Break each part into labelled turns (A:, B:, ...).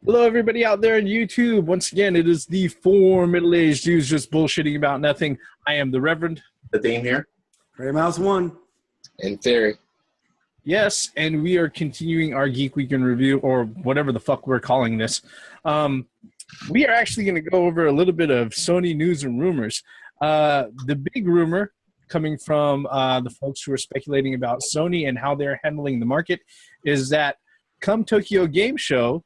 A: Hello, everybody out there on YouTube. Once again, it is the four middle-aged Jews just bullshitting about nothing. I am the Reverend.
B: The theme here.
C: Gray Mouse 1.
D: In theory.
A: Yes, and we are continuing our Geek Week in Review, or whatever the fuck we're calling this. We are actually going to go over a little bit of Sony news and rumors. The big rumor coming from the folks who are speculating about Sony and how they're handling the market is that come Tokyo Game Show,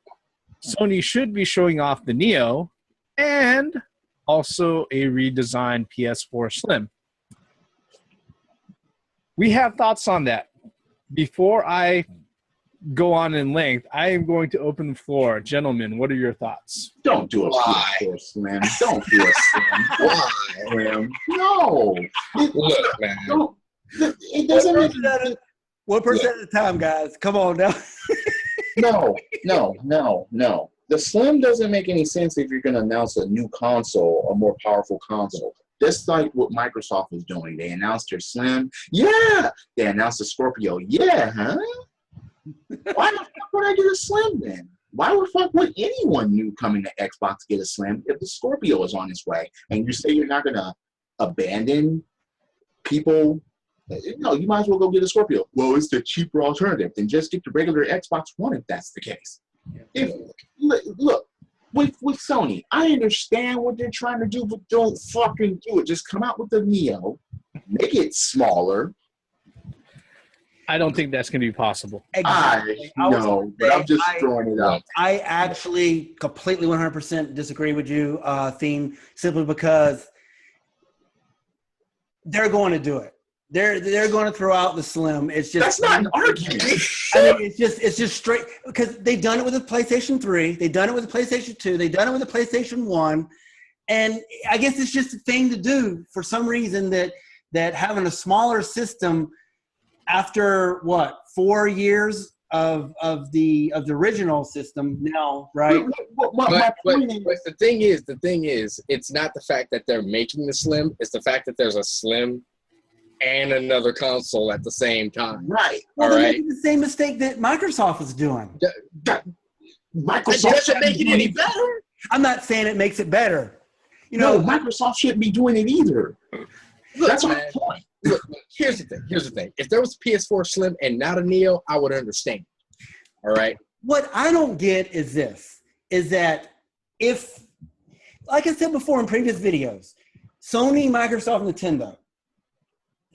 A: Sony should be showing off the Neo and also a redesigned PS4 Slim. We have thoughts on that. Before I go on in length, I am going to open the floor. Gentlemen, what are your thoughts?
B: Don't do a PS4 Slim. Don't do a Slim. Why? No.
D: Look, man.
B: It doesn't make sense.
C: 1% at a time, guys. Come on now.
B: No. The Slim doesn't make any sense if you're going to announce a new console, a more powerful console. Just like what Microsoft is doing. They announced their Slim. Yeah. They announced the Scorpio. Yeah, huh? Why the fuck would I get a Slim then? Why the fuck would anyone new coming to Xbox get a Slim if the Scorpio is on its way? And you say you're not going to abandon people? No, you might as well go get a Scorpio. Well, it's the cheaper alternative. Then just get the regular Xbox One if that's the case. Look, with Sony, I understand what they're trying to do, but don't fucking do it. Just come out with the Neo, make it smaller.
A: I don't think that's going to be possible.
C: Exactly.
B: I know, but I'm just throwing it out.
C: I actually completely 100% disagree with you, Theme, simply because they're going to do it. They're going to throw out the Slim. It's just
B: that's not an argument.
C: I mean, it's just straight because they've done it with the PlayStation 3, they've done it with the PlayStation 2, they've done it with the PlayStation 1, and I guess it's just a thing to do for some reason that having a smaller system after 4 years of the original system now, right?
D: But the thing is, it's not the fact that they're making the Slim, it's the fact that there's a Slim and another console at the same time.
B: Right.
C: Well, they're making the same mistake that Microsoft is doing.
B: Microsoft
D: doesn't make it any better.
C: I'm not saying it makes it better.
B: No, Microsoft shouldn't be doing it either.
D: Look,
B: that's my
D: man,
B: point.
D: Look, here's the thing. If there was a PS4 Slim and not a Neo, I would understand. All right?
C: What I don't get is that if, like I said before in previous videos, Sony, Microsoft, Nintendo,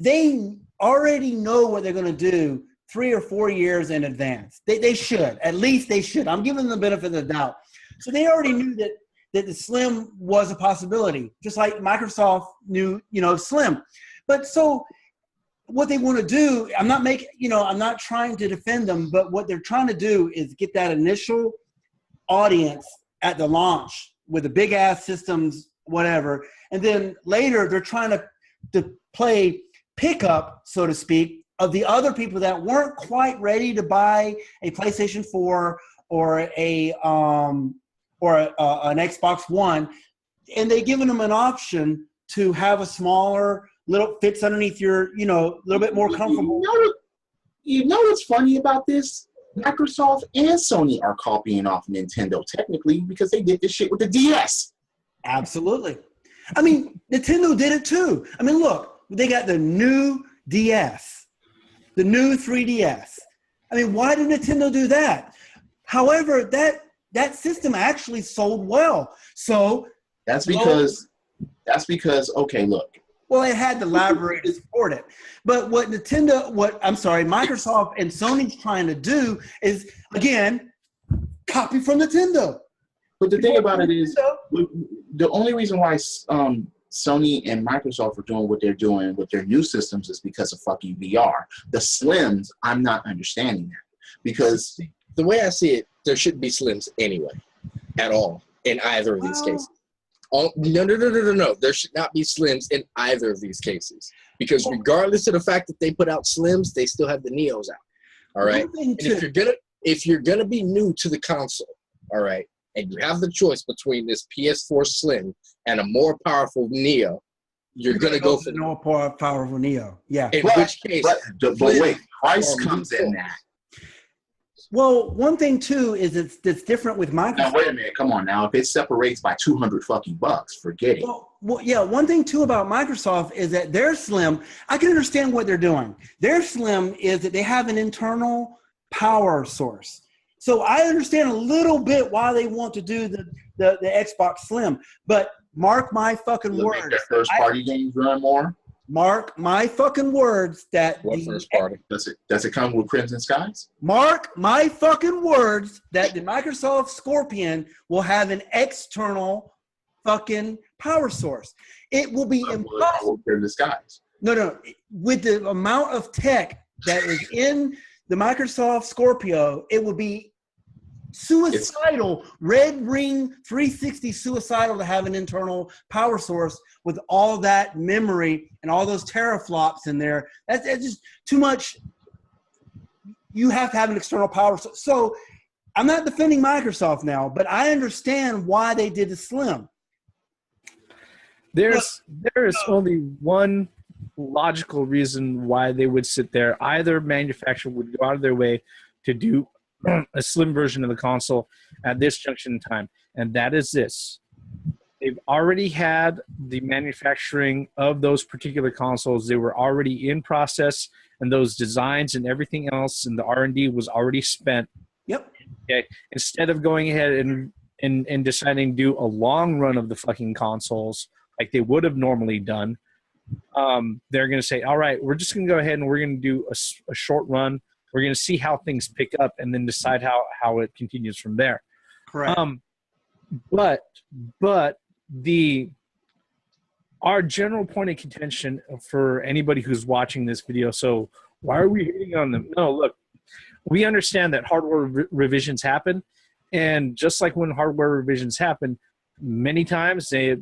C: they already know what they're going to do 3 or 4 years in advance. They should. At least they should. I'm giving them the benefit of the doubt. So they already knew that the Slim was a possibility, just like Microsoft knew, Slim. But so what they want to do, I'm not trying to defend them, but what they're trying to do is get that initial audience at the launch with the big ass systems, whatever. And then later they're trying to play pickup, so to speak, of the other people that weren't quite ready to buy a PlayStation 4 or an Xbox One, and they're giving them an option to have a smaller, little fits underneath your, little bit more comfortable.
B: You know what's funny about this? Microsoft and Sony are copying off Nintendo technically because they did this shit with the DS.
C: Absolutely. I mean, Nintendo did it too. I mean, look. They got the new DS, the new 3DS. I mean, why did Nintendo do that? However, that system actually sold well. So
B: that's because okay, look.
C: Well, it had the library to support it. But what Microsoft and Sony's trying to do is, again, copy from Nintendo.
B: But the thing about it is, the only reason why Sony and Microsoft are doing what they're doing with their new systems is because of fucking VR. The Slims, I'm not understanding that. Because
D: the way I see it, there shouldn't be Slims anyway, at all, in either of these cases. No. There should not be Slims in either of these cases. Because regardless of the fact that they put out Slims, they still have the Neos out. All right? And if you're gonna be new to the console, all right, and you have the choice between this PS4 Slim and a more powerful Neo, you're going to go for
C: the more powerful Neo. Yeah.
D: In which case,
B: but wait, price comes in that.
C: Well, one thing too is it's different with Microsoft.
B: Now wait a minute, come on now. If it separates by $200 fucking bucks, forget it.
C: Well, yeah. One thing too about Microsoft is that their Slim. I can understand what they're doing. Their Slim is that they have an internal power source. So I understand a little bit why they want to do the Xbox Slim. But mark my fucking words.
B: Make their first party games run more.
C: Mark my fucking words that
D: What first party?
B: Does it come with Crimson Skies?
C: Mark my fucking words that the Microsoft Scorpion will have an external fucking power source. It will be impossible.
B: Crimson Skies.
C: No. With the amount of tech that is in the Microsoft Scorpio, it would be suicidal, red ring 360 suicidal to have an internal power source with all that memory and all those teraflops in there. That's just too much. You have to have an external power source. So I'm not defending Microsoft now, but I understand why they did the Slim.
A: There is only one logical reason why they would sit there. Either manufacturer would go out of their way to do a slim version of the console at this junction in time, and that is this. They've already had the manufacturing of those particular consoles. They were already in process, and those designs and everything else and the R&D was already spent.
C: Yep.
A: Okay. Instead of going ahead and deciding to do a long run of the fucking consoles like they would have normally done, they're going to say, all right, we're just going to go ahead and we're going to do a short run. We're going to see how things pick up and then decide how it continues from there.
C: Correct.
A: But our general point of contention for anybody who's watching this video, so why are we hating on them? No, look, we understand that hardware revisions happen, and just like when hardware revisions happen, many times the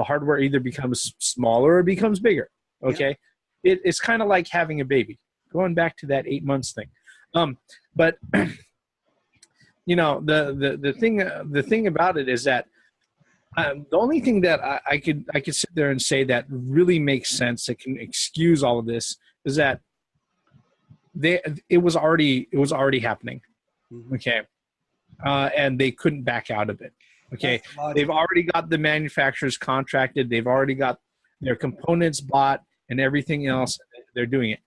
A: hardware either becomes smaller or becomes bigger. Okay, yeah. It's kind of like having a baby. Going back to that 8 months thing, but you know the thing about it is that the only thing that I could sit there and say that really makes sense, that can excuse all of this, is that it was already happening, okay, and they couldn't back out of it. Okay, they've already got the manufacturers contracted, they've already got their components bought and everything else. They're doing it.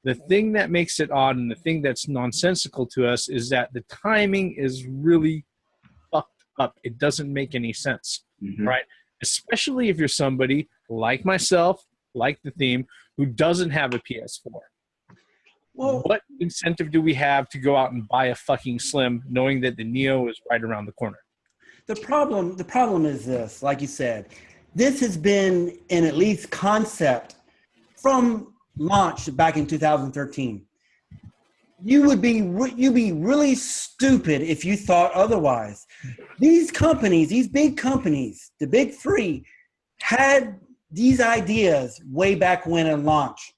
A: The thing that makes it odd and the thing that's nonsensical to us is that the timing is really fucked up. It doesn't make any sense, right? Especially if you're somebody like myself, like the theme, who doesn't have a PS4. Well, what incentive do we have to go out and buy a fucking Slim knowing that the Neo is right around the corner?
C: The problem is this, like you said, this has been in at least concept from launch back in 2013. You'd be really stupid if you thought otherwise. These companies, these big companies, the big three, had these ideas way back when in launch.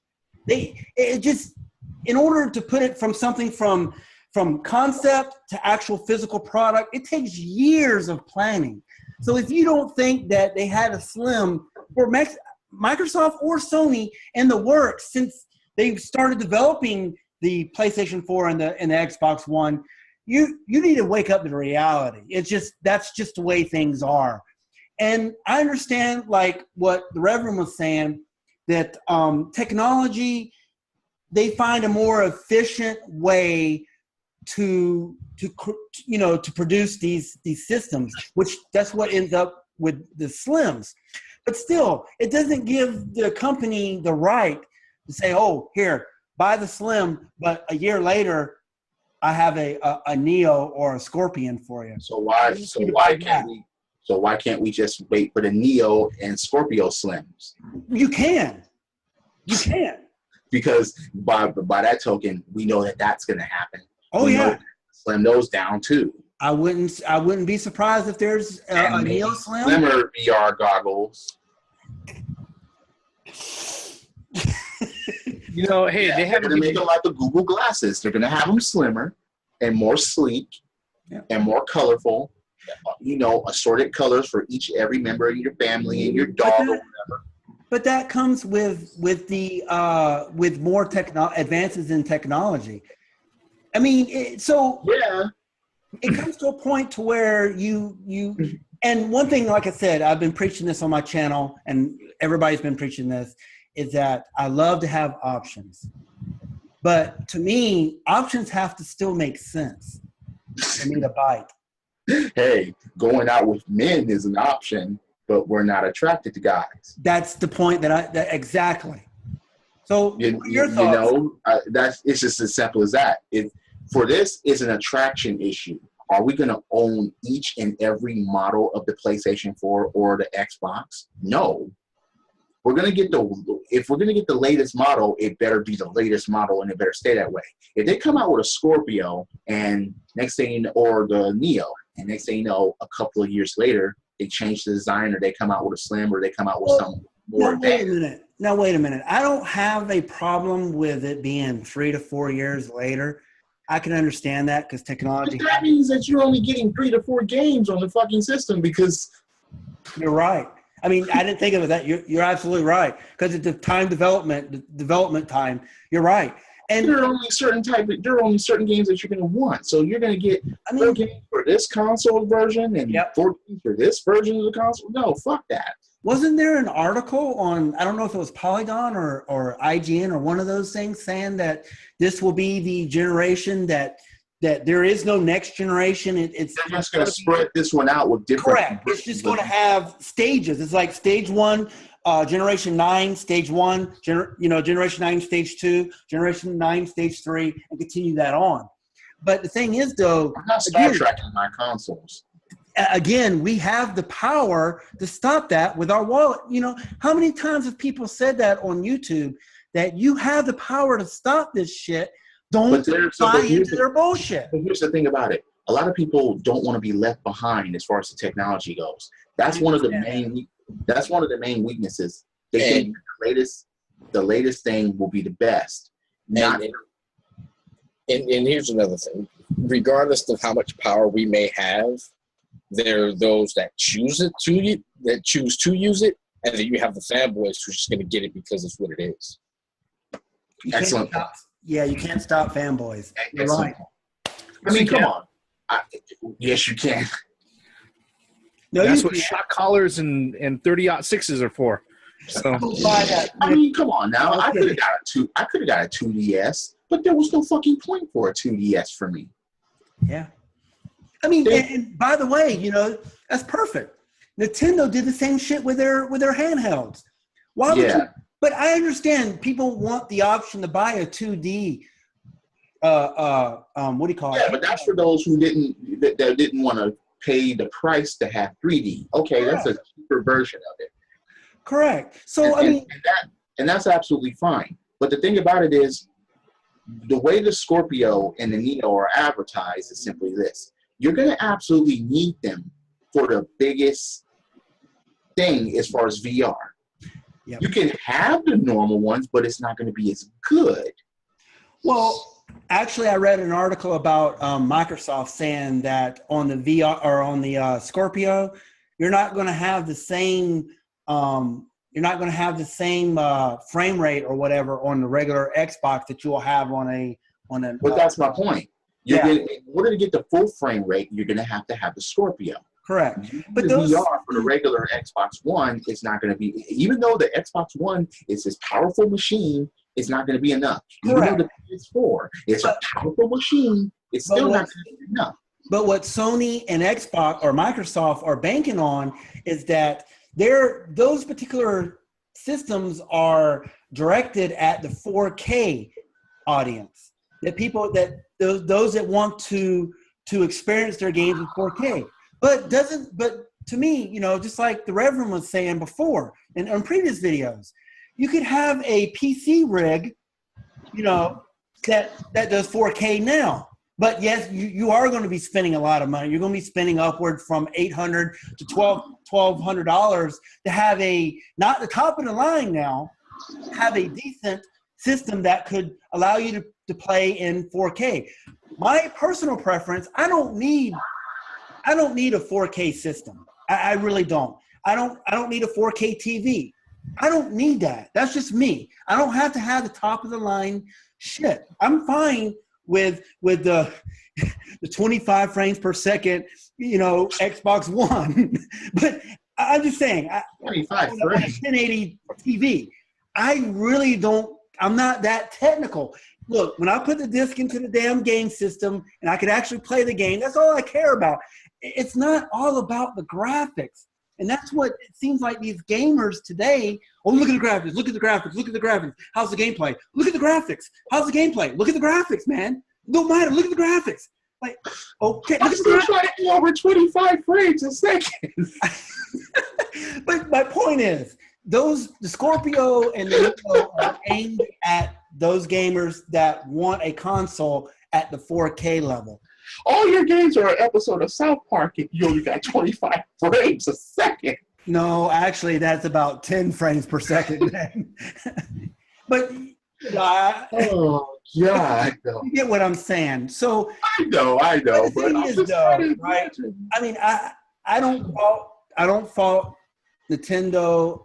C: In order to put it from something from concept to actual physical product, it takes years of planning. So if you don't think that they had a Slim for Microsoft or Sony in the works since they started developing the PlayStation 4 and the Xbox One, you need to wake up to reality. That's just the way things are. And I understand, like what the Reverend was saying, that technology, they find a more efficient way to produce these systems, which that's what ends up with the Slims. But still, it doesn't give the company the right to say, "Oh, here, buy the Slim," but a year later, I have a Neo or a Scorpion for you.
B: So why can't we just wait for the Neo and Scorpio Slims?
C: You can.
B: Because by that token, we know that that's going to happen.
C: Oh, yeah.
B: Slim those down too.
C: I wouldn't be surprised if there's a Neo Slim.
B: Slimmer VR goggles.
A: Hey, they have
B: to make them like the Google glasses. They're going to have them slimmer and more sleek and more colorful. Assorted colors for every member of your family and your dog or whatever.
C: But that comes with more advances in technology. I mean,
B: Yeah.
C: it comes to a point to where and one thing, like I said, I've been preaching this on my channel, and everybody's been preaching this, is that I love to have options. But to me, options have to still make sense for me to buy.
B: Hey, going out with men is an option, but we're not attracted to guys.
C: That's the point that exactly. So your thoughts?
B: You know, it's just as simple as that. For this, it's an attraction issue. Are we going to own each and every model of the PlayStation 4 or the Xbox? No. If we're gonna get the latest model, it better be the latest model, and it better stay that way. If they come out with a Scorpio and or the Neo, and next thing you know, a couple of years later, they change the design, or they come out with a Slim, or they come out with something more advanced.
C: Now wait a minute. I don't have a problem with it being 3 to 4 years later. I can understand that because technology.
B: But that means that you're only getting 3 to 4 games on the fucking system because.
C: You're right. I mean, I didn't think of it that. You're absolutely right because it's the development time. You're right. And
B: there are only certain games that you're going to want. So you're going to get 4 games for this console version and 4 games for this version of the console. No, fuck that.
C: Wasn't there an article on, I don't know if it was Polygon or IGN or one of those things, saying that this will be the generation that there is no next generation.
B: They're just going to spread this one out with different.
C: Correct. It's just going to have stages. It's like stage 1, generation 9, stage 1, generation 9, stage 2, generation 9, stage 3, and continue that on. But the thing is, though,
B: I'm not sidetracking my consoles.
C: Again, we have the power to stop that with our wallet. You know, how many times have people said that on YouTube, that you have the power to stop this shit? Don't buy into their bullshit.
B: But here's the thing about it. A lot of people don't want to be left behind as far as the technology goes. That's one of the main weaknesses. They think the latest thing will be the best.
D: And here's another thing. Regardless of how much power we may have, there are those that choose to use it, and then you have the fanboys who's just going to get it because it's what it is.
B: Excellent.
C: Yeah, you can't stop fanboys. You're right.
B: I mean, come on. Yes, you can.
A: No, that's what shot collars and 30-06s are for. So
B: I mean, come on now. I could have got a 2DS, but there was no fucking point for a 2DS for me.
C: Yeah. I mean, and by the way, that's perfect. Nintendo did the same shit with their handhelds. Why would you? But I understand people want the option to buy a 2D. What do you call it?
B: Yeah, but that's for those who didn't want to pay the price to have 3D. Okay, that's a cheaper version of it.
C: Correct. So
B: and that's absolutely fine. But the thing about it is, the way the Scorpio and the Neo are advertised is simply this: you're going to absolutely need them for the biggest thing as far as VR. Yep. You can have the normal ones, but it's not going to be as good.
C: Well, actually, I read an article about Microsoft saying that on the VR or on the Scorpio, you're not going to have the same. Frame rate or whatever on the regular Xbox that you will have on a.
B: But that's my point. In order to get the full frame rate, you're going to have the Scorpio.
C: Correct.
B: But the VR for the regular Xbox One is not going to be, even though the Xbox One is this powerful machine, it's not going to be enough.
C: Correct.
B: Even though the PS4 is a powerful machine, it's still not going to be enough.
C: But what Sony and Xbox or Microsoft are banking on is that those particular systems are directed at the 4K audience. Those that want to experience their games in 4K. But to me, just like the Reverend was saying before and on previous videos, you could have a PC rig, that does 4K now. But yes, you are going to be spending a lot of money. You're going to be spending upward from $800 to $1,200 to have not the top of the line now, have a decent system that could allow you to play in 4K. My personal preference, I don't need a 4K system. I really don't. I don't need a 4K TV. I don't need that. That's just me. I don't have to have the top of the line shit. I'm fine with the 25 frames per second, Xbox One. But I'm just saying,
B: 25
C: on a
B: frames.
C: 1080 TV, I'm not that technical. Look, when I put the disc into the damn game system and I could actually play the game, that's all I care about. It's not all about the graphics. And that's what it seems like these gamers today, look at the graphics, look at the graphics, look at the graphics. How's the gameplay? Look at the graphics. How's the gameplay? Look at the graphics, man. No matter, look at the graphics. Like, okay,
B: I'm still trying to get over 25 frames a second.
C: But my point is, the Scorpio and the Neo are aimed at those gamers that want a console at the 4K level.
B: All your games are an episode of South Park and you only got 25 frames a second.
C: No, actually, that's about 10 frames per second, man. But
B: oh, God.
C: You get what I'm saying. So
B: I know.
C: The thing is, though, right? I mean, I don't fault Nintendo,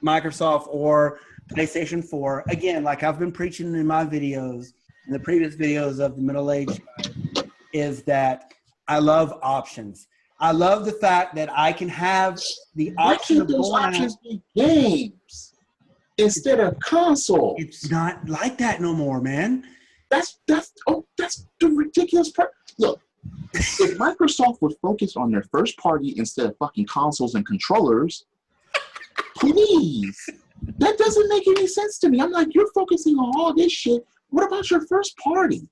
C: Microsoft, or PlayStation 4. Again, like I've been preaching in my videos, in the previous videos of the middle-aged guy, is that I love options. I love the fact that I can have the option of
B: those
C: going
B: options
C: out.
B: be games instead of console.
C: It's not like that no more, man.
B: That's the ridiculous part. Look, if Microsoft would focus on their first party instead of fucking consoles and controllers, please. That doesn't make any sense to me. I'm like, you're focusing on all this shit. What about your first party?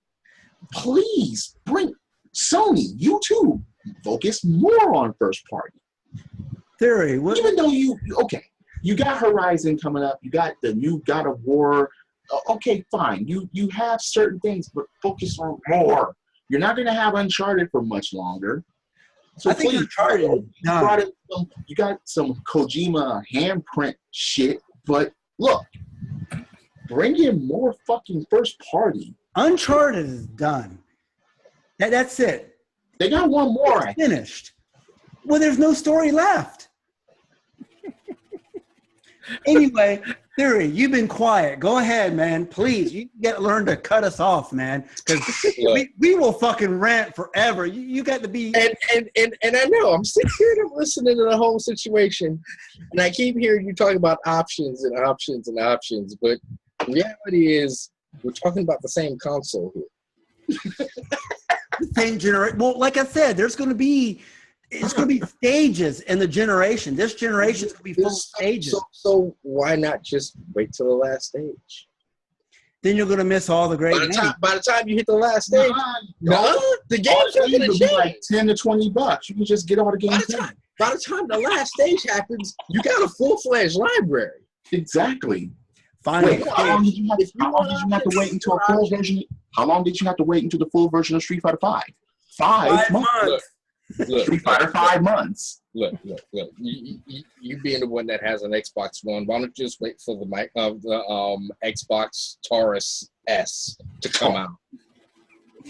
B: Please bring Sony, you too, focus more on first party.
C: Theory.
B: Even though you got Horizon coming up, you got the new God of War. Okay, fine. You have certain things, but focus on more. You're not going to have Uncharted for much longer. So
C: I think Uncharted.
B: You got some Kojima handprint shit, but look, bring in more fucking first party.
C: Uncharted is done. That's it.
B: They got one more.
C: It's finished. Well, there's no story left. Anyway, Theory, you've been quiet. Go ahead, man. Please, you got to learn to cut us off, man, because we will fucking rant forever. You got to be.
D: And I know I'm sitting here and I'm listening to the whole situation, and I keep hearing you talking about options and options and options, but the reality is we're talking about the same console here.
C: The same generation. Well, like I said, it's going to be stages in the generation. This generation is going to be full of stages.
D: So why not just wait till the last stage?
C: Then you're going to miss all the great games.
D: By the time you hit the last stage, the game's not going to change.
B: Like $10 to $20. You can just get all the games.
D: By the time the last stage happens, you got a full-fledged library.
B: Exactly.
C: Finally,
B: how long did you have to wait until a full version? How long did you have to wait until the full version of Street Fighter 5? 5 months.
D: Look,
B: Street Fighter 5 months.
D: Look. You being the one that has an Xbox One, why don't you just wait for the Xbox Taurus S to come out?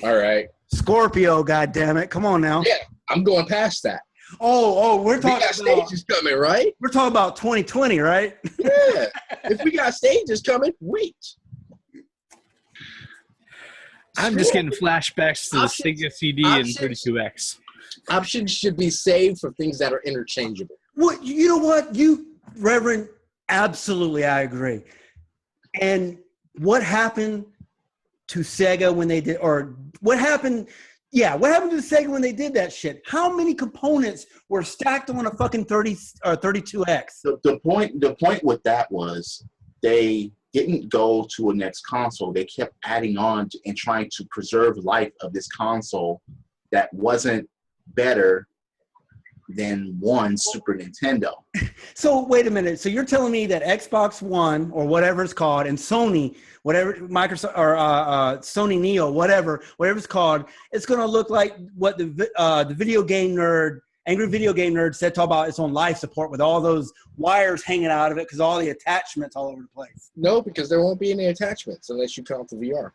D: All right.
C: Scorpio, goddammit. Come on now.
D: Yeah, I'm going past that.
C: Oh, we're talking
D: about stages coming, right?
C: We're talking about 2020, right?
D: Yeah. If we got stages coming, wait.
A: I'm just getting flashbacks to the Sega CD and 32X.
D: Options should be saved for things that are interchangeable.
C: Well, you know what? Reverend, absolutely, I agree. And what happened to Sega when they did, or what happened to Sega when they did that shit? How many components were stacked on a fucking 30 or 32X?
B: The point with that was they didn't go to a next console. They kept adding on and trying to preserve life of this console that wasn't better than one Super Nintendo.
C: So wait a minute. So you're telling me that Xbox One or whatever it's called, and Sony, whatever Microsoft or Sony Neo, whatever it's called, it's going to look like what the video game nerd, angry video game nerd, said talk about its on life support with all those wires hanging out of it because all the attachments all over the place.
D: No, because there won't be any attachments unless you count the VR.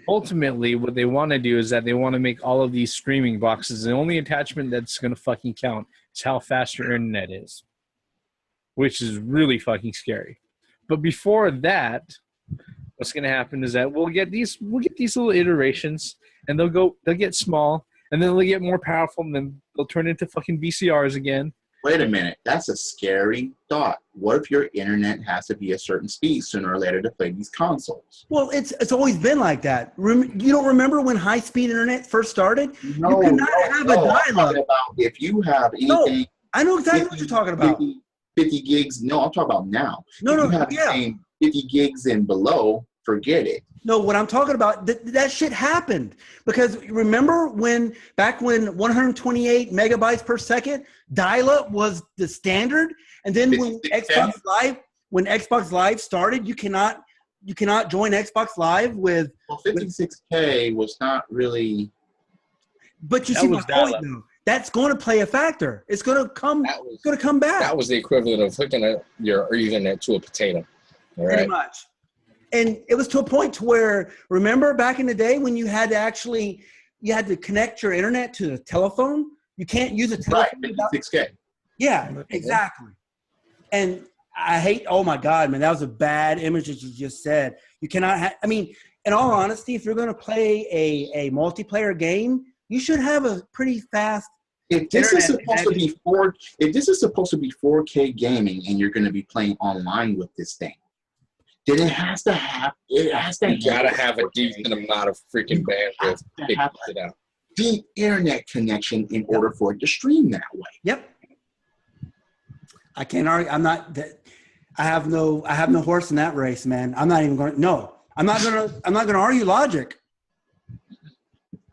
A: Ultimately what they want to do is that they want to make all of these streaming boxes. The only attachment that's going to fucking count is how fast your internet is, which is really fucking scary. But before that, what's going to happen is that we'll get these little iterations, and they'll get small, and then they'll get more powerful, and then they'll turn into fucking VCRs again.
B: Wait a minute. That's a scary thought. What if your internet has to be a certain speed sooner or later to play these consoles?
C: Well, it's always been like that. You don't remember when high-speed internet first started?
B: No,
C: you could not have a
B: I'm
C: dial-up.
B: talking about if you have anything.
C: No, I know exactly what you're talking about.
B: 50 gigs. No, I'm talking about now.
C: No,
B: if you have anything 50 gigs and below, forget it.
C: No, what I'm talking about, that shit happened. Because remember back when 128 megabytes per second dial-up was the standard? And then when Xbox Live started, you cannot join Xbox Live with...
B: Well, 56K was not really...
C: But you see my point, though. That's going to play a factor. It's going to come back.
D: That was the equivalent of hooking your Ethernet to a potato. All right?
C: Pretty much. And it was to a point to where, remember back in the day when you had to connect your internet to the telephone? You can't use a telephone.
B: Right, 56K.
C: Yeah, exactly. And I hate, oh my God, man, that was a bad image that you just said. You cannot in all honesty, if you're going to play a multiplayer game, you should have a pretty fast
B: If this is supposed to be 4K gaming and you're going to be playing online with this thing, then it has to have. You
D: gotta have a decent amount of freaking bandwidth to have it out.
B: Deep internet connection in order for it to stream that way.
C: Yep. I can't argue. I have no horse in that race, man. I'm not even going. No, I'm not going to argue logic.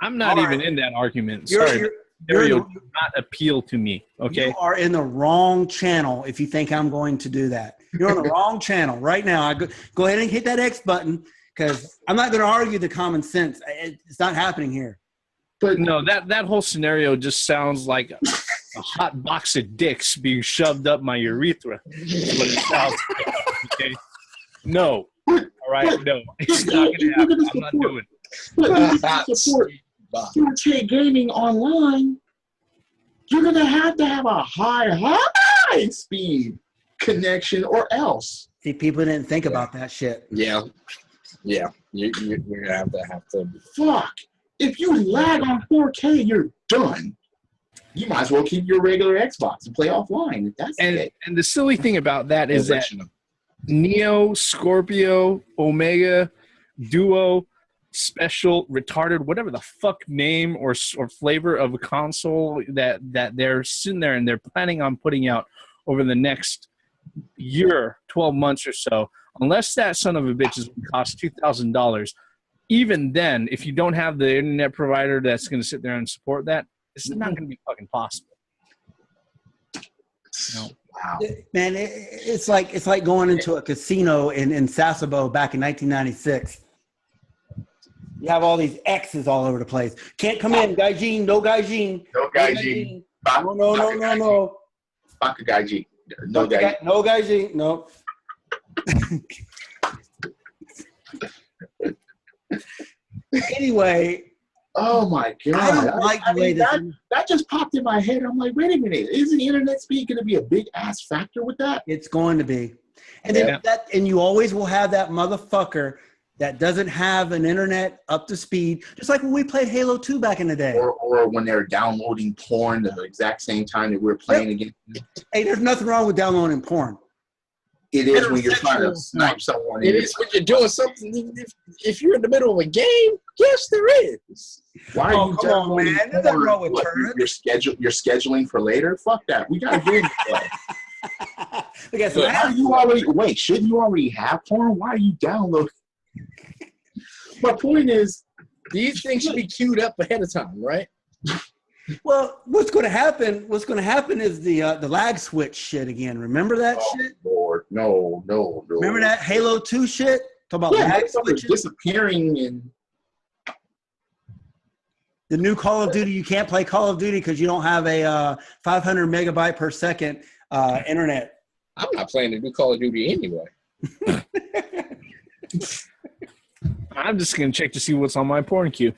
A: I'm not even in that argument. Sorry. Stereo does not appeal to me. Okay.
C: You are in the wrong channel if you think I'm going to do that. You're on the wrong channel right now. Go ahead and hit that X button because I'm not going to argue the common sense. It's not happening here.
A: But no, that whole scenario just sounds like a hot box of dicks being shoved up my urethra. That's what it sounds like. Okay. No. All right. No. It's not going to happen. I'm not doing it.
B: But if you support 4K gaming online, you're going to have a high speed connection or else.
C: See, people didn't think about that shit.
D: Yeah. You're going to have to.
B: Fuck. If you lag on 4K, you're done. You might as well keep your regular Xbox and play offline. If that's
A: and the silly thing about that is that Neo, Scorpio, Omega, Duo, Special, Retarded, whatever the fuck name or flavor of a console that they're sitting there and they're planning on putting out over the next year, 12 months or so, unless that son of a bitch is going to cost $2,000, even then, if you don't have the internet provider that's going to sit there and support that, it's not going to be fucking possible. No.
B: Wow.
C: Man, it's like going into a casino in Sasebo back in 1996. You have all these X's all over the place. Can't come in, Gaijin, no Gaijin.
B: No Gaijin.
C: No.
B: Fuck a Gaijin. No Gaijin.
C: No Gaijin, no. Anyway.
B: Oh my God.
C: I don't like the way
B: that just popped in my head. I'm like, wait a minute. Isn't the internet speed going to be a big ass factor with that?
C: It's going to be. And then and you always will have that motherfucker that doesn't have an internet up to speed, just like when we played Halo 2 back in the day.
B: Or when they're downloading porn the exact same time that we're playing again.
C: Hey, there's nothing wrong with downloading porn.
B: It is when you're trying to snipe someone.
D: It is when you're doing something. If you're in the middle of a game, yes, there is.
B: Why are you
C: downloading porn? There's nothing wrong with porn. You're
B: scheduling for later? Fuck that. We got a game to play. Shouldn't you already have porn? Why are you downloading? My point is,
D: these things should be queued up ahead of time, right?
C: Well, what's going to happen is the lag switch shit again. Remember that shit?
B: Lord, no.
C: Remember that Halo 2 shit? Talk about lag switches
B: disappearing in
C: the new Call of Duty. You can't play Call of Duty because you don't have a 500 megabyte per second internet.
D: I'm not playing the new Call of Duty anyway.
A: I'm just going to check to see what's on my porn queue.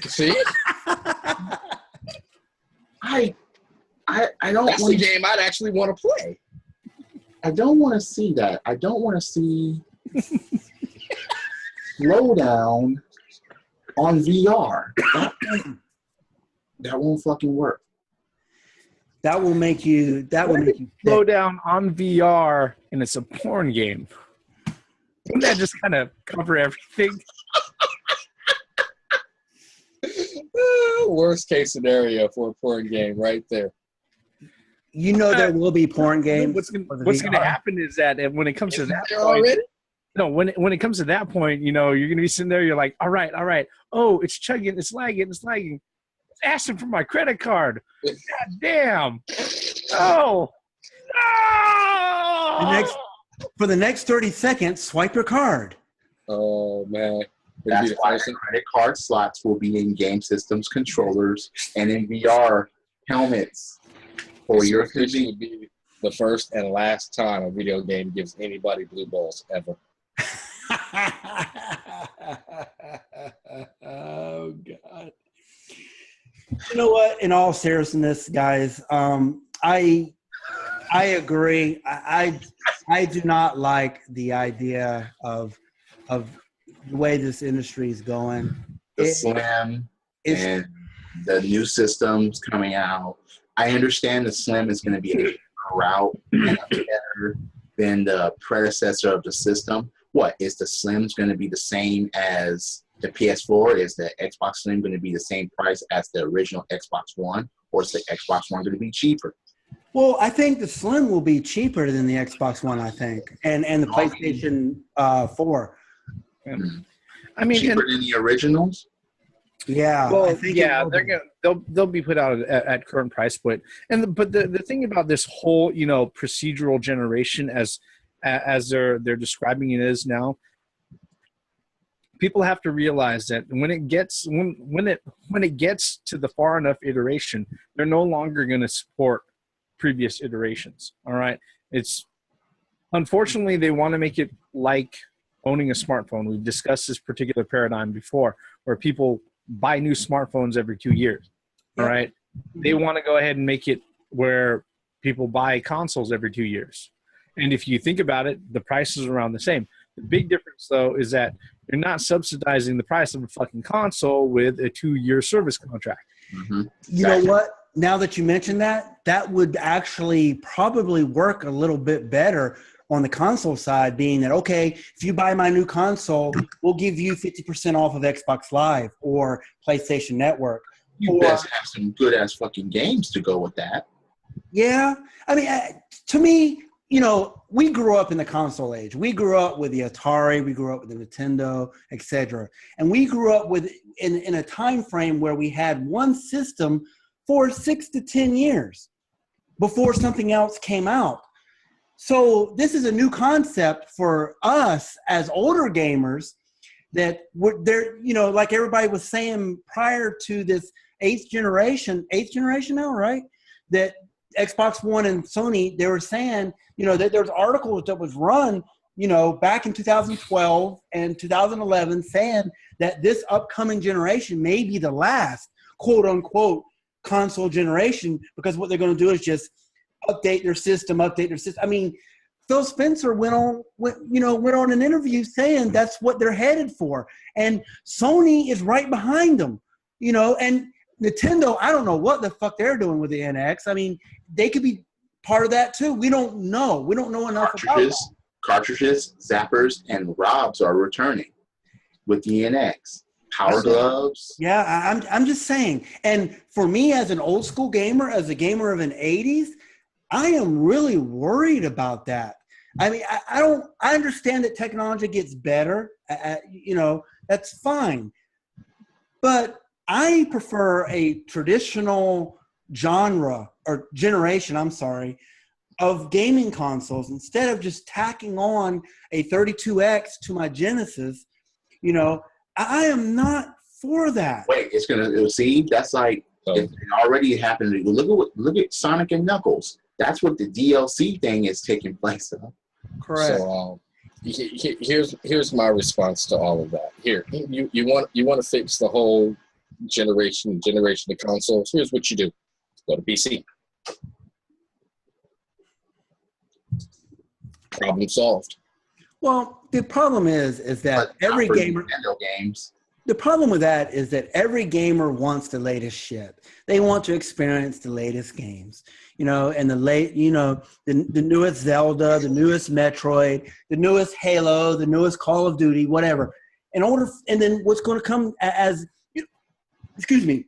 D: See?
B: I I don't.
D: That's the game I'd actually want to play.
B: I don't want to see that. I don't want to see slowdown on VR. That won't fucking work.
C: That will make you. That will make you
A: slow down on VR, and it's a porn game. Wouldn't that just kind of cover everything?
D: Worst case scenario for a porn game, right there.
C: You know there will be porn games.
A: What's going to happen is that when it comes to that point,
D: already?
A: No, when it comes to that point, you know, you're going to be sitting there. You're like, all right. Oh, it's chugging. It's lagging. It's asking for my credit card. God damn. Oh. No.
C: For the next 30 seconds, swipe your card.
D: Oh, man.
B: That's why credit card slots will be in game systems controllers and in VR helmets for your
D: convenience. Be the first and last time a video game gives anybody blue balls ever.
C: Oh, God. You know what? In all seriousness, guys, I agree. I do not like the idea of the way this industry is going.
B: The Slim and the new systems coming out. I understand the Slim is going to be a route and better than the predecessor of the system. What is the Slim's going to be the same as the PS4? Is the Xbox Slim going to be the same price as the original Xbox One, or is the Xbox One going to be cheaper?
C: Well, I think the Slim will be cheaper than the Xbox One, I think, and the PlayStation 4.
A: I mean,
B: cheaper than the originals.
C: Yeah,
A: well, they'll be put out at current price point. But the thing about this whole, you know, procedural generation as they're describing it is now, people have to realize that when it gets to the far enough iteration, they're no longer going to support previous iterations. All right, it's unfortunately they want to make it like owning a smartphone. We've discussed this particular paradigm before, where people buy new smartphones every 2 years. All right, they want to go ahead and make it where people buy consoles every 2 years. And if you think about it, the price is around the same. The big difference, though, is that you're not subsidizing the price of a fucking console with a 2-year service contract.
B: Mm-hmm.
C: You know what? Now that you mentioned that, that would actually probably work a little bit better on the console side, being that, okay, if you buy my new console, we'll give you 50% off of Xbox Live or PlayStation Network.
B: You best have some good-ass fucking games to go with that.
C: Yeah. I mean, to me, you know, we grew up in the console age. We grew up with the Atari. We grew up with the Nintendo, etc. And we grew up with in a time frame where we had one system for 6 to 10 years before something else came out. So this is a new concept for us as older gamers that we're there, you know, like everybody was saying prior to this eighth generation now, right? That Xbox One and Sony, they were saying, you know, that there's articles that was run, you know, back in 2012 and 2011 saying that this upcoming generation may be the last quote unquote console generation, because what they're going to do is just update their system. I mean, Phil Spencer went on an interview saying that's what they're headed for. And Sony is right behind them, you know, and Nintendo, I don't know what the fuck they're doing with the NX. I mean, they could be part of that too. We don't know. We don't know enough about that.
B: Cartridges, zappers, and ROMs are returning with the NX. Power gloves.
C: Yeah, I'm just saying. And for me as an old school gamer, as a gamer of an 80s, I am really worried about that. I mean, I understand that technology gets better. You know, that's fine. But I prefer a traditional genre or generation, of gaming consoles instead of just tacking on a 32X to my Genesis. You know, I am not for that.
B: Wait, it's going to see, that's like, it already happened. Look at Sonic and Knuckles. That's what the DLC thing is taking place of.
C: Correct.
D: So here's my response to all of that. Here, you want to fix the whole generation of consoles. Here's what you do: go to PC. Problem solved.
C: Well, the problem is that
B: But
C: every
B: not for
C: gamer.
B: Nintendo games.
C: The problem with that is that every gamer wants the latest shit. They want to experience the latest games, and the newest Zelda, the newest Metroid, the newest Halo, the newest Call of Duty, whatever. And then what's going to come as, excuse me,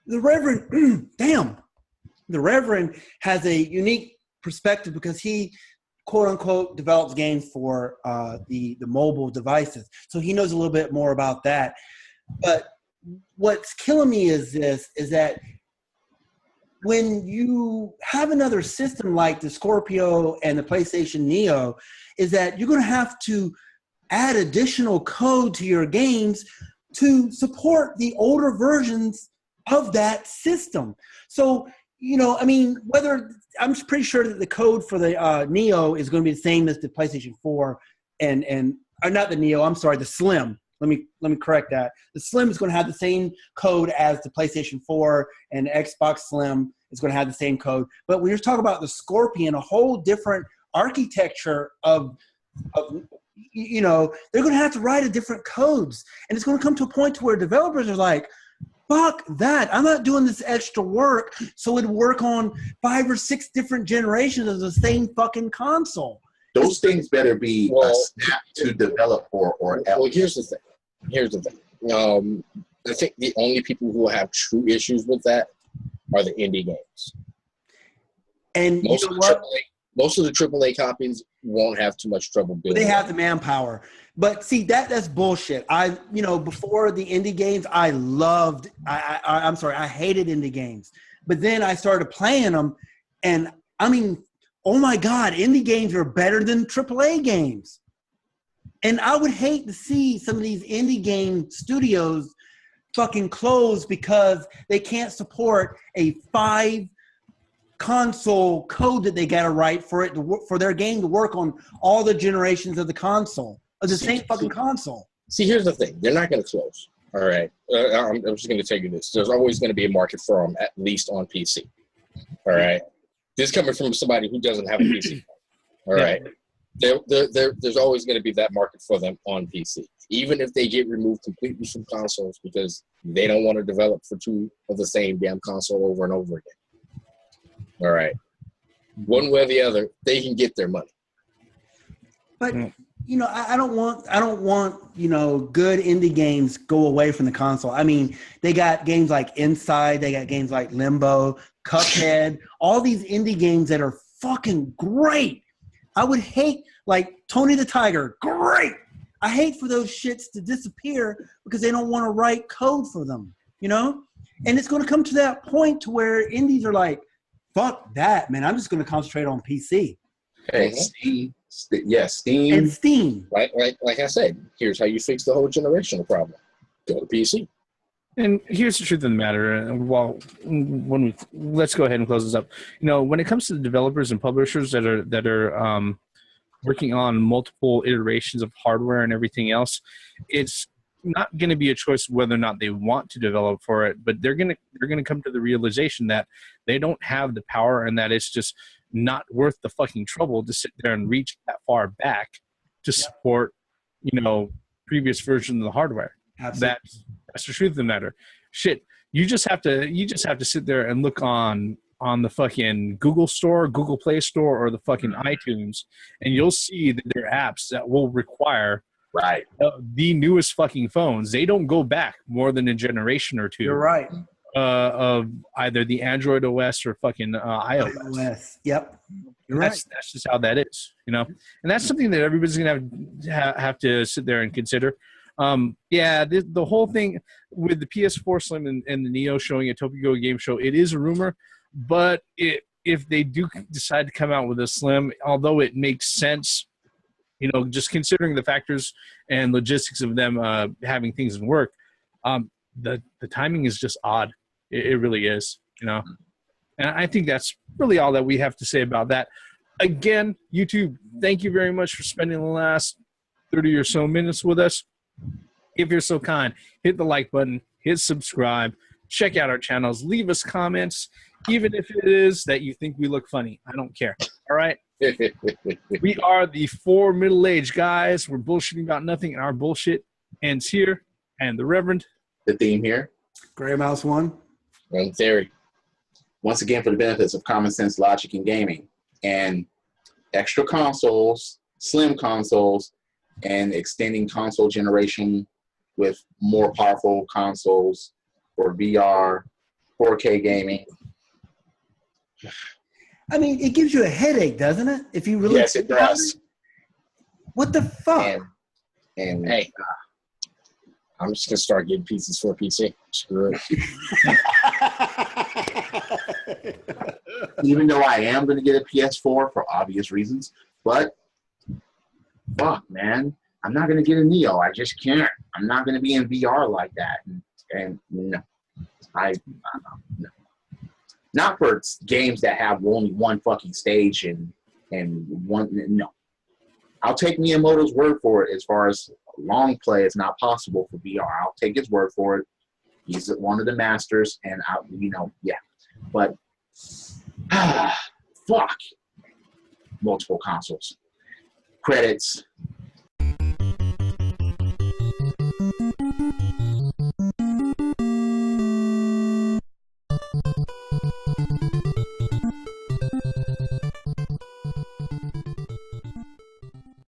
C: the Reverend, the Reverend has a unique perspective because he, quote unquote, develops games for the mobile devices. So he knows a little bit more about that. But what's killing me is that when you have another system like the Scorpio and the PlayStation Neo, is that you're going to have to add additional code to your games to support the older versions of that system. So, I'm pretty sure that the code for the Neo is going to be the same as the PlayStation 4 and not the Neo, I'm sorry, the Slim. Let me correct that. The Slim is going to have the same code as the PlayStation 4, and Xbox Slim is going to have the same code. But when you're talking about the Scorpion, a whole different architecture of they're going to have to write a different codes. And it's going to come to a point to where developers are like, fuck that. I'm not doing this extra work so it'd work on 5 or 6 different generations of the same fucking console.
B: Those things better be a snap to develop or else.
D: Well, here's the thing. I think the only people who have true issues with that are the indie games.
C: And
D: most of the AAA copies won't have too much trouble building.
C: They have the manpower. But see, that's bullshit. Before the indie games, I hated indie games. But then I started playing them, and oh my God, indie games are better than AAA games. And I would hate to see some of these indie game studios fucking close because they can't support a 5 console code that they got to write for it for their game to work on all the generations of the console, of the same fucking console.
D: See, here's the thing. They're not going to close. All right. I'm just going to tell you this. There's always going to be a market for them, at least on PC. All right. This is coming from somebody who doesn't have a PC. All right. There's always going to be that market for them on PC, even if they get removed completely from consoles because they don't want to develop for 2 of the same damn console over and over again. All right. One way or the other, they can get their money.
C: But I don't want good indie games go away from the console. They got games like Inside, they got games like Limbo, Cuphead, all these indie games that are fucking great. I would hate, like Tony the Tiger, great. I hate for those shits to disappear because they don't want to write code for them, And it's going to come to that point to where indies are like, fuck that, man. I'm just going to concentrate on PC.
B: Hey, Steam. Steam.
C: And Steam.
D: Like I said, here's how you fix the whole generational problem. Go to PC.
A: And here's the truth of the matter. Let's go ahead and close this up. When it comes to the developers and publishers that are working on multiple iterations of hardware and everything else, it's not going to be a choice of whether or not they want to develop for it, but they're going to come to the realization that they don't have the power and that it's just not worth the fucking trouble to sit there and reach that far back to support, previous versions of the hardware. Absolutely. That's the truth of the matter. Shit, you just have to sit there and look on the fucking Google Store, Google Play Store, or the fucking iTunes, and you'll see that there are apps that will require the newest fucking phones. They don't go back more than a generation or 2.
C: You're right.
A: Of either the Android OS or fucking iOS.
C: Yep. You're right.
A: That's just how that is, and that's something that everybody's gonna have to sit there and consider. The whole thing with the PS4 Slim and the Neo showing a Tokyo Game Show, it is a rumor, but if they do decide to come out with a Slim, although it makes sense, just considering the factors and logistics of them having things in work, the timing is just odd. It really is, And I think that's really all that we have to say about that. Again, YouTube, thank you very much for spending the last 30 or so minutes with us. If you're so kind, hit the like button, hit subscribe, check out our channels, leave us comments, even if it is that you think we look funny. I don't care. All right? We are the 4 middle-aged guys. We're bullshitting about nothing, and our bullshit ends here. And the Reverend.
B: The theme here.
C: Gray Mouse 1.
D: And theory.
B: Once again, for the benefits of common sense, logic, and gaming, and extra consoles, slim consoles, and extending console generation with more powerful consoles for VR, 4K gaming.
C: I mean, it gives you a headache, doesn't it? If you really
B: Yes, it does.
C: What the fuck?
B: And
D: Hey, I'm just gonna start getting pieces for PC. Screw it.
B: even though I am going to get a PS4 for obvious reasons, but fuck, man, I'm not going to get a Neo. I just can't. I'm not going to be in VR like that. And no, no. Not for games that have only one fucking stage and one. No, I'll take Miyamoto's word for it. As far as long play is not possible for VR, I'll take his word for it. He's one of the masters, and yeah. But fuck, multiple consoles, credits,